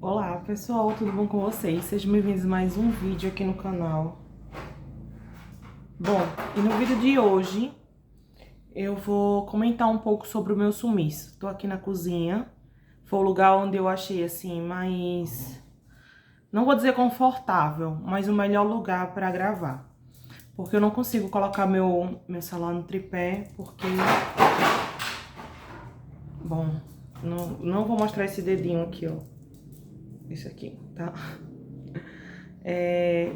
Olá pessoal, tudo bom com vocês? Sejam bem-vindos a mais um vídeo aqui no canal. Bom, e no vídeo de hoje eu vou comentar um pouco sobre o meu sumiço. Tô aqui na cozinha, foi o lugar onde eu achei assim mais, não vou dizer confortável, mas o melhor lugar para gravar. Porque eu não consigo colocar meu celular no tripé, porque... Bom, não vou mostrar esse dedinho aqui, ó. Esse aqui, tá?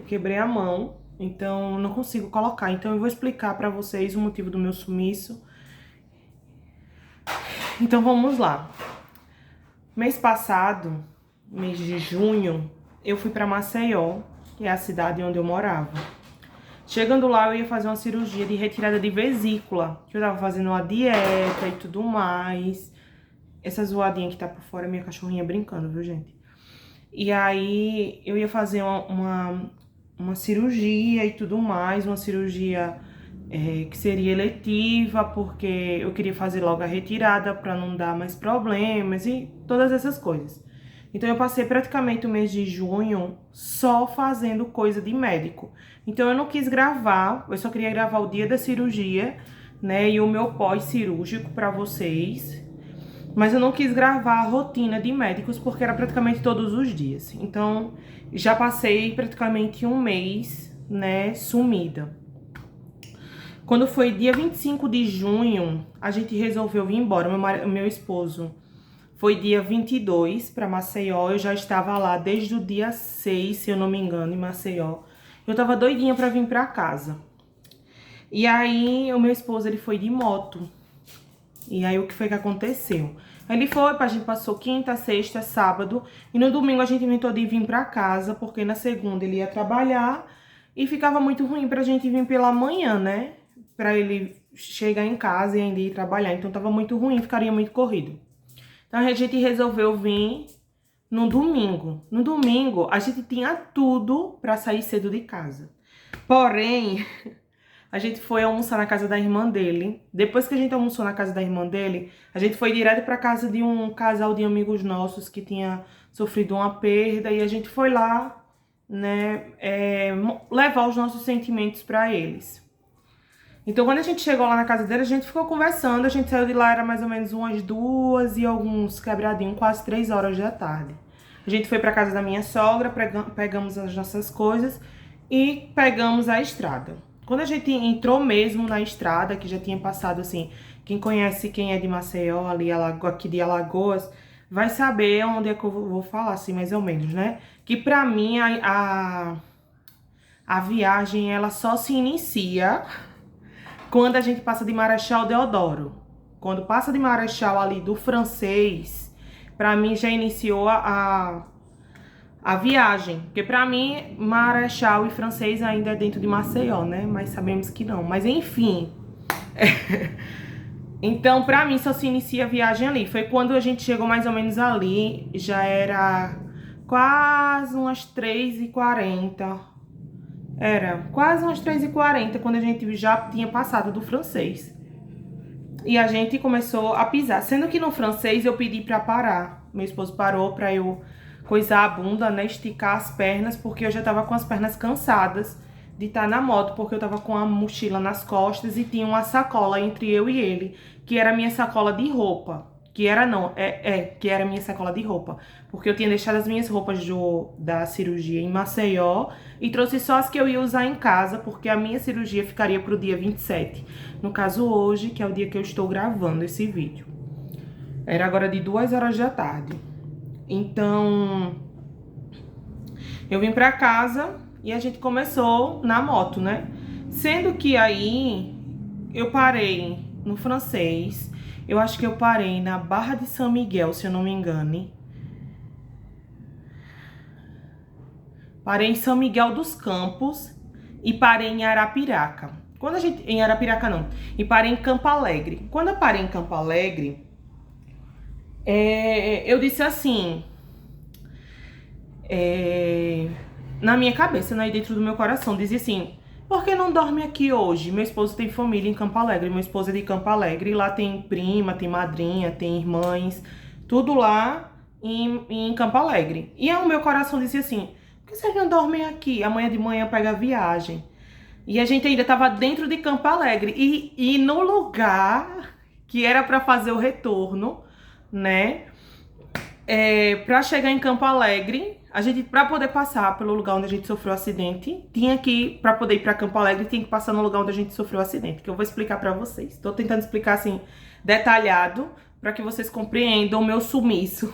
Quebrei a mão, então não consigo colocar. Então eu vou explicar pra vocês o motivo do meu sumiço. Então vamos lá. Mês passado, mês de junho, eu fui pra Maceió, que é a cidade onde eu morava. Chegando lá, eu ia fazer uma cirurgia de retirada de vesícula, que eu tava fazendo uma dieta e tudo mais. Essa zoadinha que tá por fora é minha cachorrinha brincando, viu, gente? E aí eu ia fazer uma cirurgia e tudo mais, uma cirurgia que seria eletiva, porque eu queria fazer logo a retirada para não dar mais problemas e todas essas coisas. Então eu passei praticamente o mês de junho só fazendo coisa de médico. Então eu não quis gravar, eu só queria gravar o dia da cirurgia, né, e o meu pós-cirúrgico para vocês. Mas eu não quis gravar a rotina de médicos porque era praticamente todos os dias. Então, já passei praticamente um mês, né, sumida. Quando foi dia 25 de junho, a gente resolveu vir embora. Meu esposo foi dia 22 para Maceió. Eu já estava lá desde o dia 6, se eu não me engano, em Maceió. Eu tava doidinha para vir para casa. E aí, o meu esposo, ele foi de moto. E aí, o que foi que aconteceu? Ele foi, a gente passou quinta, sexta, sábado, e no domingo a gente inventou de vir pra casa, porque na segunda ele ia trabalhar, e ficava muito ruim pra gente vir pela manhã, né? Pra ele chegar em casa e ainda ir trabalhar, então tava muito ruim, ficaria muito corrido. Então a gente resolveu vir no domingo. No domingo, a gente tinha tudo pra sair cedo de casa. Porém... A gente foi almoçar na casa da irmã dele. Depois que a gente almoçou na casa da irmã dele, a gente foi direto pra casa de um casal de amigos nossos que tinha sofrido uma perda. E a gente foi lá, né, levar os nossos sentimentos pra eles. Então, quando a gente chegou lá na casa dele, a gente ficou conversando. A gente saiu de lá, era mais ou menos umas 2 e alguns quebradinhos, quase 3 horas da tarde. A gente foi pra casa da minha sogra, pegamos as nossas coisas e pegamos a estrada. Quando a gente entrou mesmo na estrada, que já tinha passado assim, quem conhece quem é de Maceió, ali aqui de Alagoas, vai saber onde é que eu vou falar, assim, mais ou menos, né? Que pra mim a viagem, ela só se inicia quando a gente passa de Marechal Deodoro. Quando passa de Marechal ali do Francês, pra mim já iniciou a viagem, porque pra mim Marechal e Francês ainda é dentro de Maceió, né? Mas sabemos que não. Mas enfim. Então, pra mim só se inicia a viagem ali. Foi quando a gente chegou mais ou menos ali, já era quase umas 3h40. Era quase umas 3h40 quando a gente já tinha passado do Francês. E a gente começou a pisar, sendo que no Francês eu pedi pra parar. Meu esposo parou pra eu coisar a bunda, né, esticar as pernas, porque eu já tava com as pernas cansadas de estar na moto, porque eu tava com a mochila nas costas e tinha uma sacola entre eu e ele, que era a minha sacola de roupa. Que era a minha sacola de roupa, porque eu tinha deixado as minhas roupas da cirurgia em Maceió e trouxe só as que eu ia usar em casa, porque a minha cirurgia ficaria pro dia 27. No caso hoje, que é o dia que eu estou gravando esse vídeo. Era agora de 2 horas da tarde. Então, eu vim pra casa e a gente começou na moto, né? Sendo que aí eu parei no Francês. Eu acho que eu parei na Barra de São Miguel, se eu não me engane. Parei em São Miguel dos Campos e parei em Arapiraca. Em Arapiraca não, e parei em Campo Alegre. Quando eu parei em Campo Alegre, eu disse assim, na minha cabeça, né, dentro do meu coração, dizia assim: por que não dorme aqui hoje? Meu esposo tem família em Campo Alegre, meu esposo é de Campo Alegre, e lá tem prima, tem madrinha, tem irmãs, tudo lá em Campo Alegre. E aí o meu coração dizia assim, por que vocês não dormem aqui? Amanhã de manhã pega a viagem. E a gente ainda estava dentro de Campo Alegre. E no lugar que era para fazer o retorno, né? Para chegar em Campo Alegre, a gente, para poder passar pelo lugar onde a gente sofreu o acidente, para poder ir para Campo Alegre, tinha que passar no lugar onde a gente sofreu o acidente, que eu vou explicar para vocês. Estou tentando explicar assim, detalhado, para que vocês compreendam o meu sumiço.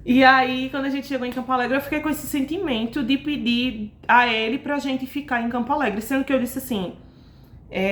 E aí, quando a gente chegou em Campo Alegre, eu fiquei com esse sentimento de pedir a ele pra gente ficar em Campo Alegre. Sendo que eu disse assim,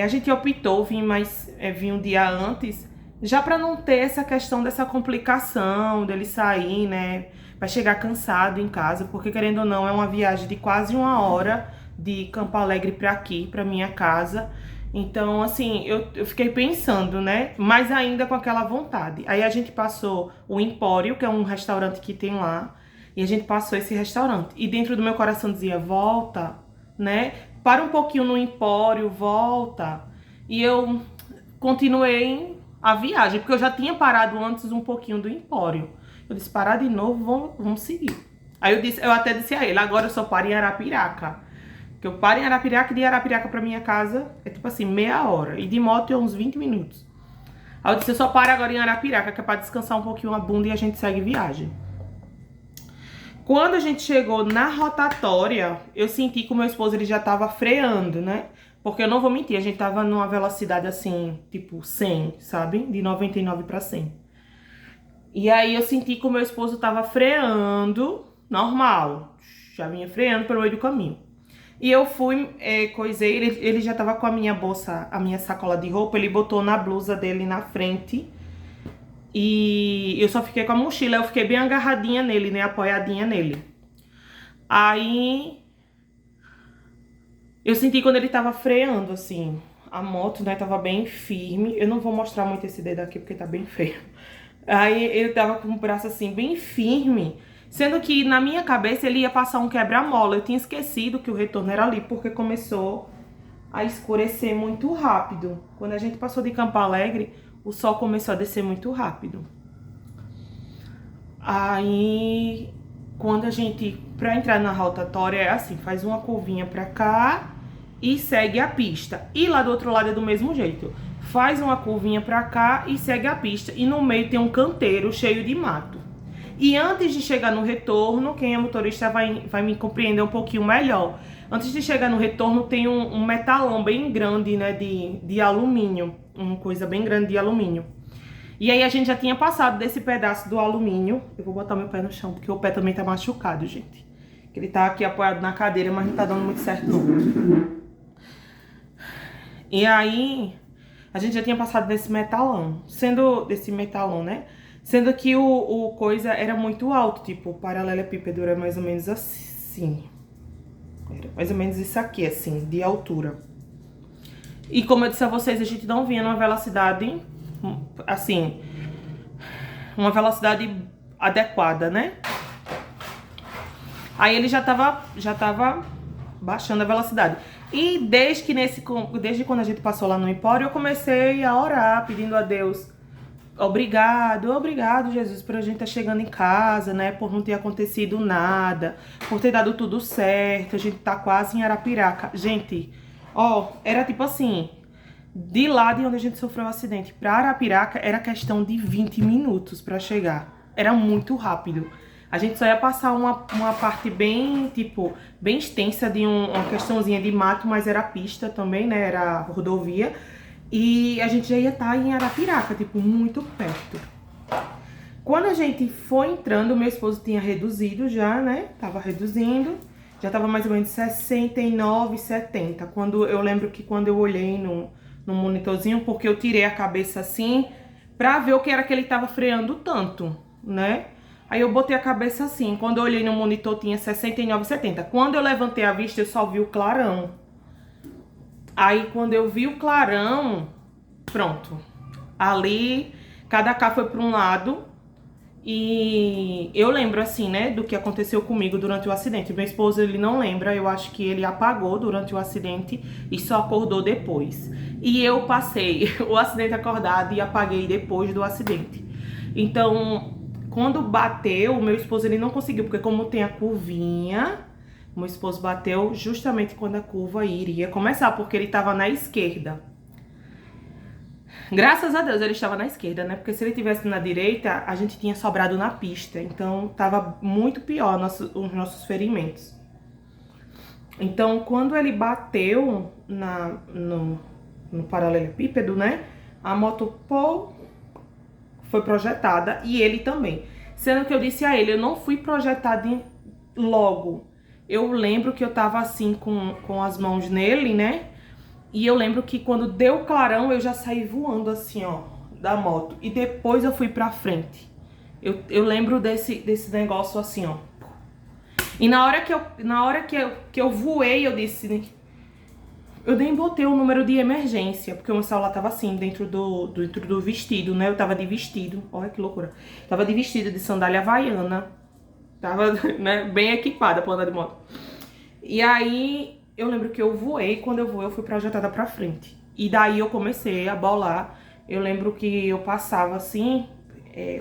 a gente optou vir um dia antes, já pra não ter essa questão dessa complicação dele sair, né? Vai chegar cansado em casa, porque querendo ou não, é uma viagem de quase 1 hora de Campo Alegre pra aqui, pra minha casa. Então, assim, eu fiquei pensando, né? Mas ainda com aquela vontade. Aí a gente passou o Empório, que é um restaurante que tem lá. E a gente passou esse restaurante. E dentro do meu coração dizia, volta, né? Para um pouquinho no Empório, volta. E eu continuei a viagem, porque eu já tinha parado antes um pouquinho do Empório. Eu disse, parar de novo, vamos seguir. Aí eu até disse a ele, agora eu só paro em Arapiraca. Que eu paro em Arapiraca e de Arapiraca pra minha casa é tipo assim, meia hora. E de moto é uns 20 minutos. Aí eu disse, eu só paro agora em Arapiraca, que é pra descansar um pouquinho a bunda e a gente segue viagem. Quando a gente chegou na rotatória, eu senti que o meu esposo ele já tava freando, né? Porque eu não vou mentir, a gente tava numa velocidade assim, tipo 100, sabe? De 99 pra 100. E aí eu senti que o meu esposo tava freando, normal. Já vinha freando pelo meio do caminho. E eu fui, coisei, ele já tava com a minha bolsa, a minha sacola de roupa, ele botou na blusa dele na frente. E eu só fiquei com a mochila, eu fiquei bem agarradinha nele, né, apoiadinha nele. Aí, eu senti quando ele tava freando, assim, a moto, né, tava bem firme. Eu não vou mostrar muito esse dedo aqui porque tá bem feio. Aí, ele tava com o braço, assim, bem firme. Sendo que na minha cabeça ele ia passar um quebra-mola. Eu tinha esquecido que o retorno era ali, porque começou a escurecer muito rápido. Quando a gente passou de Campo Alegre, o sol começou a descer muito rápido. Aí, quando a gente, pra entrar na rotatória, é assim, faz uma curvinha pra cá e segue a pista. E lá do outro lado é do mesmo jeito. Faz uma curvinha pra cá e segue a pista. E no meio tem um canteiro cheio de mato. E antes de chegar no retorno, quem é motorista vai me compreender um pouquinho melhor. Antes de chegar no retorno, tem um metalão bem grande, né, de alumínio. Uma coisa bem grande de alumínio. E aí a gente já tinha passado desse pedaço do alumínio. Eu vou botar meu pé no chão, porque o pé também tá machucado, gente. Ele tá aqui apoiado na cadeira, mas não tá dando muito certo, não. E aí, a gente já tinha passado desse metalão. Desse metalão, né? Sendo que o coisa era muito alto, tipo, o paralelepípedo era mais ou menos assim. Era mais ou menos isso aqui, assim, de altura. E como eu disse a vocês, a gente não vinha numa velocidade, assim, uma velocidade adequada, né? Aí ele já tava baixando a velocidade. E desde quando a gente passou lá no Empório, eu comecei a orar, pedindo a Deus... Obrigado, Jesus, por a gente estar chegando em casa, né? Por não ter acontecido nada, por ter dado tudo certo, a gente tá quase em Arapiraca. Gente, era tipo assim, de lá de onde a gente sofreu o acidente pra Arapiraca, era questão de 20 minutos pra chegar. Era muito rápido. A gente só ia passar uma parte bem, tipo, bem extensa de uma questãozinha de mato, mas era pista também, né? Era rodovia. E a gente já ia estar em Arapiraca, tipo, muito perto. Quando a gente foi entrando, meu esposo tinha reduzido já, né? Tava reduzindo. Já tava mais ou menos 69, 70. Eu lembro que quando eu olhei no monitorzinho, porque eu tirei a cabeça assim, pra ver o que era que ele tava freando tanto, né? Aí eu botei a cabeça assim. Quando eu olhei no monitor, tinha 69, 70. Quando eu levantei a vista, eu só vi o clarão. Aí, quando eu vi o clarão, pronto. Ali, cada carro foi para um lado. E eu lembro, assim, né, do que aconteceu comigo durante o acidente. Meu esposo, ele não lembra. Eu acho que ele apagou durante o acidente e só acordou depois. E eu passei o acidente acordado e apaguei depois do acidente. Então, Quando bateu, o meu esposo ele não conseguiu, porque como tem a curvinha, o meu esposo bateu justamente quando a curva iria começar, porque ele tava na esquerda. Graças a Deus ele estava na esquerda, né? Porque se ele tivesse na direita, a gente tinha sobrado na pista. Então tava muito pior os nossos ferimentos. Então quando ele bateu no paralelepípedo, né? A moto foi projetada e ele também. Sendo que eu disse a ele, eu não fui projetada logo. Eu lembro que eu tava assim com as mãos nele, né? E eu lembro que quando deu clarão, eu já saí voando assim, ó, da moto. E depois eu fui pra frente. Eu lembro desse negócio assim, ó. E na hora que eu voei, eu disse... Eu nem botei o número de emergência, porque o meu celular tava assim, dentro do vestido, né? Eu tava de vestido, olha que loucura. Tava de vestido, de sandália havaiana. Tava, né, bem equipada pra andar de moto. E aí, eu lembro que eu voei, quando eu voei, eu fui projetada pra frente. E daí eu comecei a bolar. Eu lembro que eu passava assim,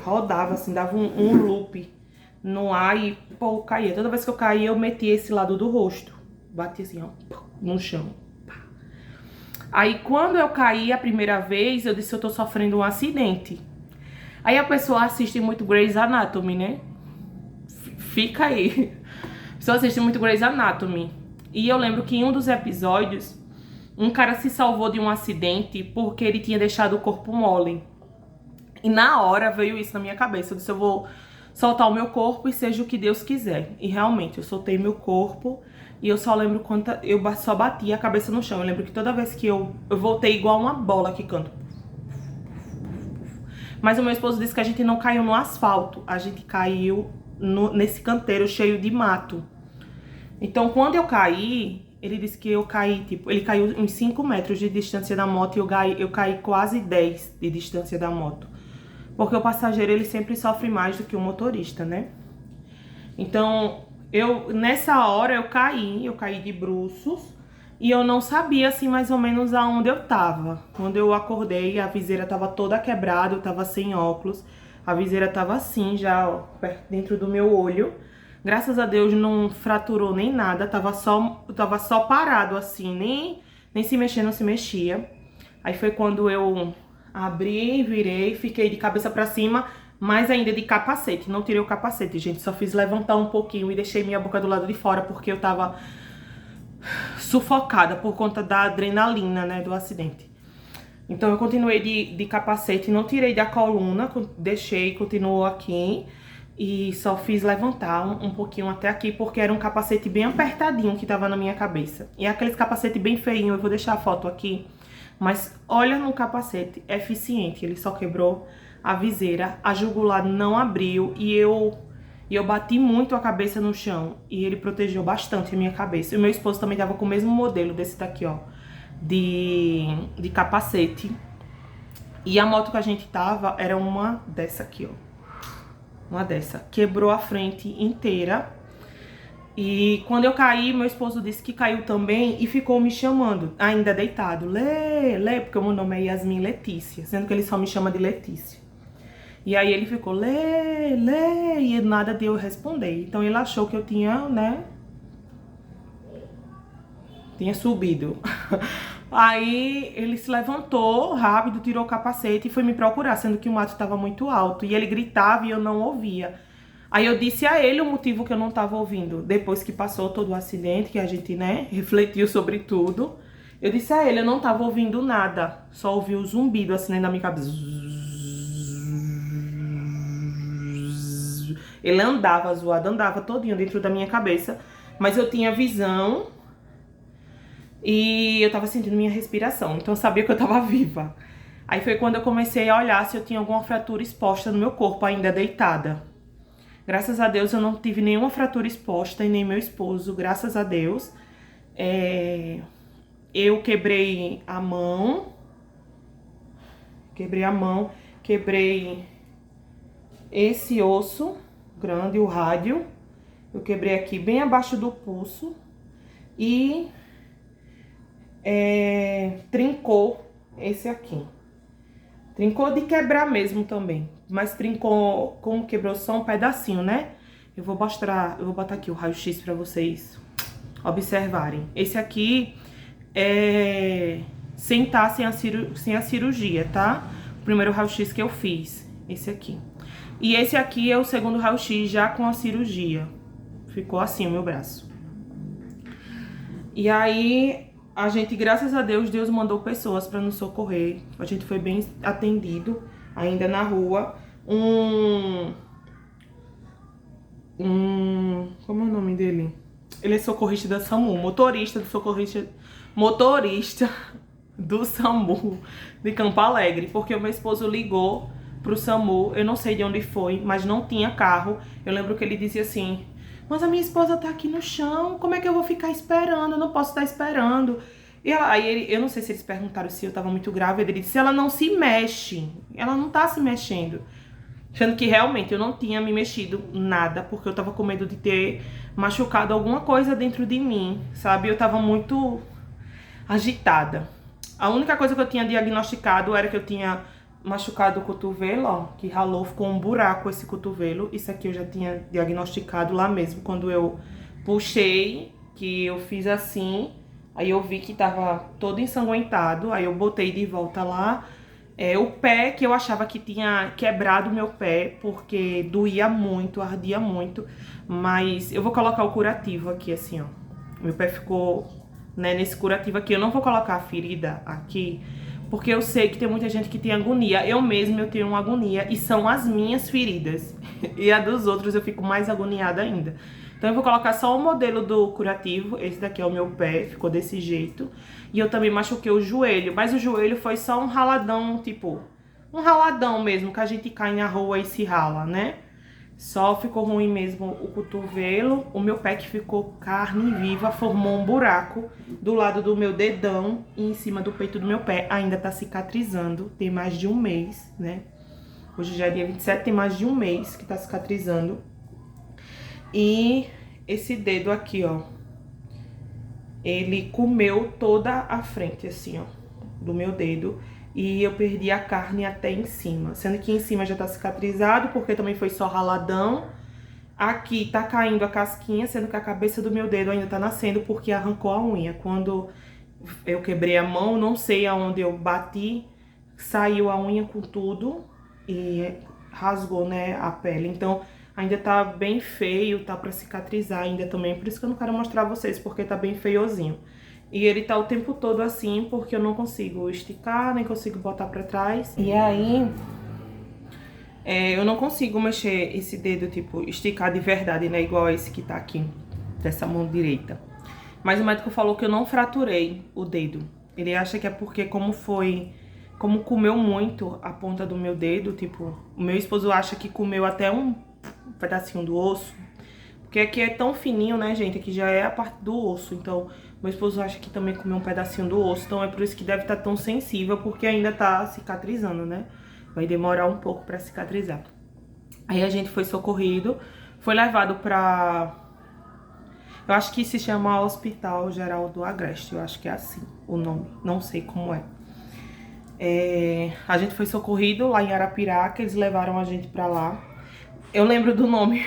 rodava assim, dava um loop no ar e, pô, caía. Toda vez que eu caía, eu metia esse lado do rosto. Batia assim, ó, no chão. Aí, quando eu caí a primeira vez, eu disse, eu tô sofrendo um acidente. Aí a pessoa assiste muito Grey's Anatomy, né? Fica aí. A pessoa assiste muito Grey's Anatomy. E eu lembro que em um dos episódios, um cara se salvou de um acidente porque ele tinha deixado o corpo mole. E na hora veio isso na minha cabeça. Eu disse, eu vou soltar o meu corpo e seja o que Deus quiser. E realmente, eu soltei meu corpo e eu só lembro quando eu só bati a cabeça no chão. Eu lembro que toda vez que eu voltei igual uma bola que canto. Mas o meu esposo disse que a gente não caiu no asfalto. A gente caiu nesse canteiro cheio de mato. Então, quando eu caí, ele disse que eu caí, tipo, ele caiu uns 5 metros de distância da moto e eu caí quase 10 de distância da moto. Porque o passageiro, ele sempre sofre mais do que o motorista, né? Então, nessa hora eu caí de bruços e eu não sabia, assim, mais ou menos aonde eu tava. Quando eu acordei, a viseira tava toda quebrada, eu tava sem óculos. A viseira tava assim, já, ó, dentro do meu olho. Graças a Deus não fraturou nem nada, tava só parado assim, nem se mexia, não se mexia. Aí foi quando eu abri, virei, fiquei de cabeça pra cima, mas ainda de capacete. Não tirei o capacete, gente, só fiz levantar um pouquinho e deixei minha boca do lado de fora, porque eu tava sufocada por conta da adrenalina, né, do acidente. Então eu continuei de capacete, não tirei da coluna, deixei, continuou aqui. E só fiz levantar um pouquinho até aqui, porque era um capacete bem apertadinho que tava na minha cabeça. E aqueles capacete bem feinho, eu vou deixar a foto aqui. Mas olha no capacete, é eficiente, ele só quebrou a viseira, a jugular não abriu e eu bati muito a cabeça no chão. E ele protegeu bastante a minha cabeça. E o meu esposo também tava com o mesmo modelo desse daqui, ó, de capacete. E a moto que a gente tava era uma dessa aqui, ó. Uma dessa. Quebrou a frente inteira. E quando eu caí, meu esposo disse que caiu também e ficou me chamando, ainda deitado. Lê, porque o meu nome é Yasmin Letícia, sendo que ele só me chama de Letícia. E aí ele ficou, lê, e nada de eu responder. Então ele achou que eu tinha, né, tinha subido. Aí ele se levantou rápido, tirou o capacete e foi me procurar, sendo que o mato estava muito alto. E ele gritava e eu não ouvia. Aí eu disse a ele o motivo que eu não estava ouvindo. Depois que passou todo o acidente, que a gente, né, refletiu sobre tudo. Eu disse a ele, eu não estava ouvindo nada. Só ouvi o zumbido assim dentro da minha cabeça. Ele andava zoado, andava todinho dentro da minha cabeça. Mas eu tinha visão... E eu tava sentindo minha respiração, então eu sabia que eu tava viva. Aí foi quando eu comecei a olhar se eu tinha alguma fratura exposta no meu corpo, ainda deitada. Graças a Deus eu não tive nenhuma fratura exposta e nem meu esposo, graças a Deus. Eu quebrei a mão. Quebrei esse osso grande, o rádio. Eu quebrei aqui bem abaixo do pulso e... trincou esse aqui. Trincou de quebrar mesmo também. Mas trincou, como quebrou só um pedacinho, né? Eu vou botar aqui o raio-x pra vocês observarem. Esse aqui é sem a cirurgia, tá? O primeiro raio-x que eu fiz, esse aqui. E esse aqui é o segundo raio-x já com a cirurgia. Ficou assim o meu braço. E aí, a gente, graças a Deus, Deus mandou pessoas pra nos socorrer. A gente foi bem atendido, ainda na rua. Como é o nome dele? Ele é socorrista da SAMU, motorista do SAMU de Campo Alegre, porque o meu esposo ligou pro SAMU, eu não sei de onde foi, mas não tinha carro. Eu lembro que ele dizia assim: mas a minha esposa tá aqui no chão, como é que eu vou ficar esperando? Eu não posso estar esperando. E aí eu não sei se eles perguntaram se eu tava muito grávida, ele disse: ela não se mexe, ela não tá se mexendo. Sendo que realmente eu não tinha me mexido nada, porque eu tava com medo de ter machucado alguma coisa dentro de mim, sabe? Eu tava muito agitada. A única coisa que eu tinha diagnosticado era que eu tinha machucado o cotovelo, ó, que ralou, ficou um buraco esse cotovelo. Isso aqui eu já tinha diagnosticado lá mesmo, quando eu puxei, que eu fiz assim, aí eu vi que tava todo ensanguentado, aí eu botei de volta lá. O pé, que eu achava que tinha quebrado o meu pé, porque doía muito, ardia muito. Mas eu vou colocar o curativo aqui, assim, ó. Meu pé ficou, né, nesse curativo aqui. Eu não vou colocar a ferida aqui, porque eu sei que tem muita gente que tem agonia. Eu mesma, eu tenho uma agonia, e são as minhas feridas. E a dos outros eu fico mais agoniada ainda. Então eu vou colocar só o modelo do curativo. Esse daqui é o meu pé, ficou desse jeito. E eu também machuquei o joelho, mas o joelho foi só um raladão, tipo, um raladão mesmo, que a gente cai na rua e se rala, né? Só ficou ruim mesmo o cotovelo. O meu pé que ficou carne viva, formou um buraco do lado do meu dedão e em cima do peito do meu pé. Ainda tá cicatrizando, tem mais de um mês, né? Hoje já é dia 27, tem mais de um mês que tá cicatrizando. E esse dedo aqui, ó, ele comeu toda a frente, assim, ó, do meu dedo. E eu perdi a carne até em cima. Sendo que em cima já tá cicatrizado, porque também foi só raladão. Aqui tá caindo a casquinha, sendo que a cabeça do meu dedo ainda tá nascendo, porque arrancou a unha. Quando eu quebrei a mão, não sei aonde eu bati, saiu a unha com tudo e rasgou, né, a pele. Então ainda tá bem feio, tá pra cicatrizar ainda também. Por isso que eu não quero mostrar a vocês, porque tá bem feiozinho. E ele tá o tempo todo assim, porque eu não consigo esticar, nem consigo botar pra trás. E aí, eu não consigo mexer esse dedo, tipo, esticar de verdade, né? Igual esse que tá aqui, dessa mão direita. Mas o médico falou que eu não fraturei o dedo. Ele acha que é porque como comeu muito a ponta do meu dedo, tipo, o meu esposo acha que comeu até um pedacinho do osso. Porque aqui é tão fininho, né, gente? Aqui já é a parte do osso. Então, meu esposo acha que também comeu um pedacinho do osso. Então, é por isso que deve estar tão sensível, porque ainda tá cicatrizando, né? Vai demorar um pouco pra cicatrizar. Aí a gente foi socorrido, foi levado pra... eu acho que se chama Hospital Geral do Agreste. Eu acho que é assim o nome. Não sei como é. A gente foi socorrido lá em Arapiraca, eles levaram a gente pra lá. Eu lembro do nome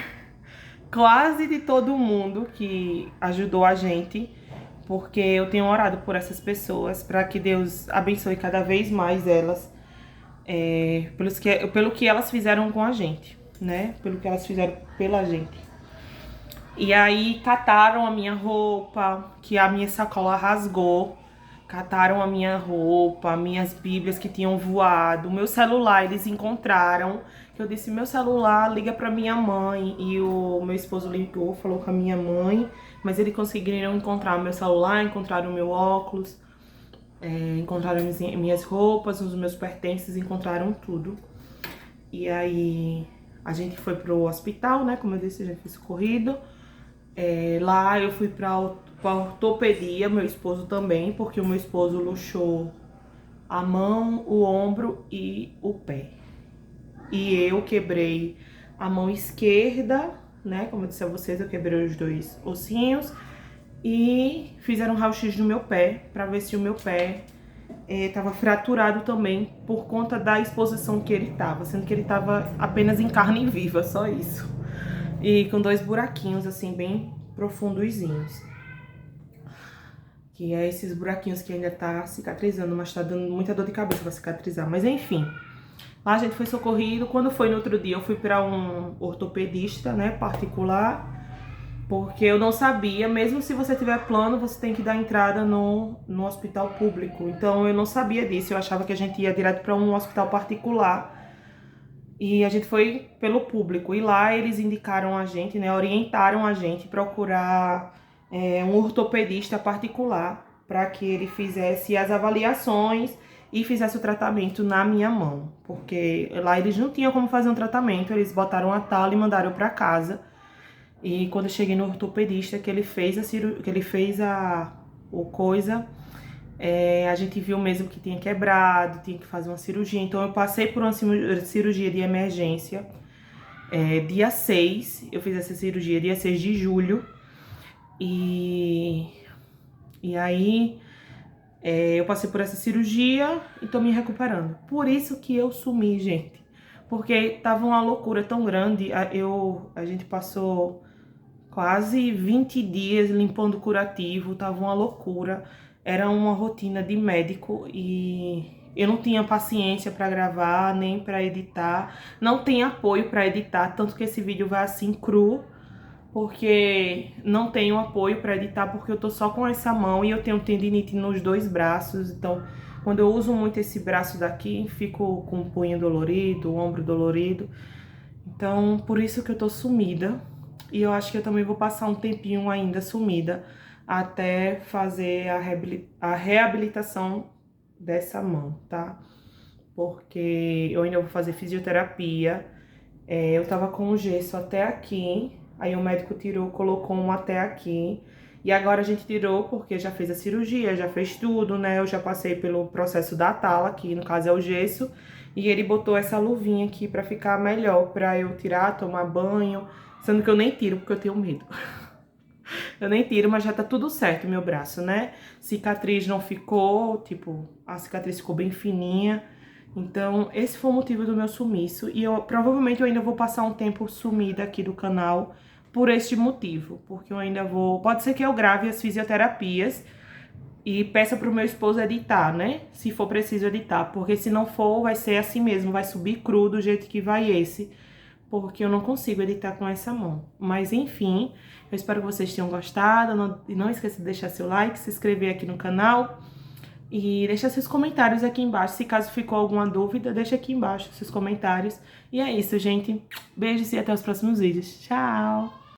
quase de todo mundo que ajudou a gente, porque eu tenho orado por essas pessoas, para que Deus abençoe cada vez mais elas, pelo que elas fizeram com a gente, né? Pelo que elas fizeram pela gente. E aí cataram a minha roupa, que a minha sacola rasgou. Cataram a minha roupa, minhas bíblias que tinham voado, o meu celular eles encontraram. Eu disse: meu celular, liga pra minha mãe. E o meu esposo ligou, falou com a minha mãe, mas eles conseguiram encontrar o meu celular, encontraram o meu óculos, encontraram minhas roupas, os meus pertences, encontraram tudo. E aí a gente foi pro hospital, né, como eu disse, já fiz socorrido. Lá eu fui pra ortopedia, meu esposo também, porque o meu esposo luxou a mão, o ombro e o pé. E eu quebrei a mão esquerda, né? Como eu disse a vocês, eu quebrei os dois ossinhos. E fizeram um raio-x no meu pé, pra ver se o meu pé estava fraturado também por conta da exposição que ele estava, sendo que ele estava apenas em carne viva, só isso. E com 2 buraquinhos, assim, bem profundozinhos. Que é esses buraquinhos que ainda tá cicatrizando, mas tá dando muita dor de cabeça pra cicatrizar. Mas enfim, lá a gente foi socorrido. Quando foi no outro dia, eu fui pra um ortopedista, né, particular. Porque eu não sabia, mesmo se você tiver plano, você tem que dar entrada no hospital público. Então eu não sabia disso, eu achava que a gente ia direto para um hospital particular. E a gente foi pelo público. E lá eles indicaram a gente, né, orientaram a gente procurar um ortopedista particular para que ele fizesse as avaliações e fizesse o tratamento na minha mão. Porque lá eles não tinham como fazer um tratamento, eles botaram a tala e mandaram para casa. E quando eu cheguei no ortopedista, que ele fez a gente viu mesmo que tinha quebrado, tinha que fazer uma cirurgia. Então eu passei por uma cirurgia de emergência. Dia 6, eu fiz essa cirurgia, dia 6 de julho. E aí eu passei por essa cirurgia e tô me recuperando. Por isso que eu sumi, gente. Porque tava uma loucura tão grande. A gente passou quase 20 dias limpando curativo, tava uma loucura. Era uma rotina de médico e eu não tinha paciência para gravar, nem para editar. Não tem apoio para editar, tanto que esse vídeo vai assim cru, porque não tenho apoio para editar, porque eu tô só com essa mão e eu tenho tendinite nos 2 braços. Então, quando eu uso muito esse braço daqui, fico com o punho dolorido, o ombro dolorido. Então, por isso que eu tô sumida. E eu acho que eu também vou passar um tempinho ainda sumida até fazer a reabilitação dessa mão, tá? Porque eu ainda vou fazer fisioterapia. Eu tava com o gesso até aqui, aí o médico tirou, colocou um até aqui. E agora a gente tirou porque já fez a cirurgia, já fez tudo, né? Eu já passei pelo processo da tala, que no caso é o gesso. E ele botou essa luvinha aqui pra ficar melhor, pra eu tirar, tomar banho. Sendo que eu nem tiro porque eu tenho medo. Eu nem tiro, mas já tá tudo certo meu braço, né? Cicatriz não ficou, tipo, a cicatriz ficou bem fininha. Então, esse foi o motivo do meu sumiço. E provavelmente eu ainda vou passar um tempo sumida aqui do canal por este motivo. Porque eu ainda vou... Pode ser que eu grave as fisioterapias e peça pro meu esposo editar, né? Se for preciso editar. Porque se não for, vai ser assim mesmo. Vai subir cru do jeito que vai esse. Porque eu não consigo editar com essa mão. Mas enfim, eu espero que vocês tenham gostado. Não esqueça de deixar seu like, se inscrever aqui no canal. E deixar seus comentários aqui embaixo. Se caso ficou alguma dúvida, deixa aqui embaixo seus comentários. E é isso, gente. Beijos e até os próximos vídeos. Tchau!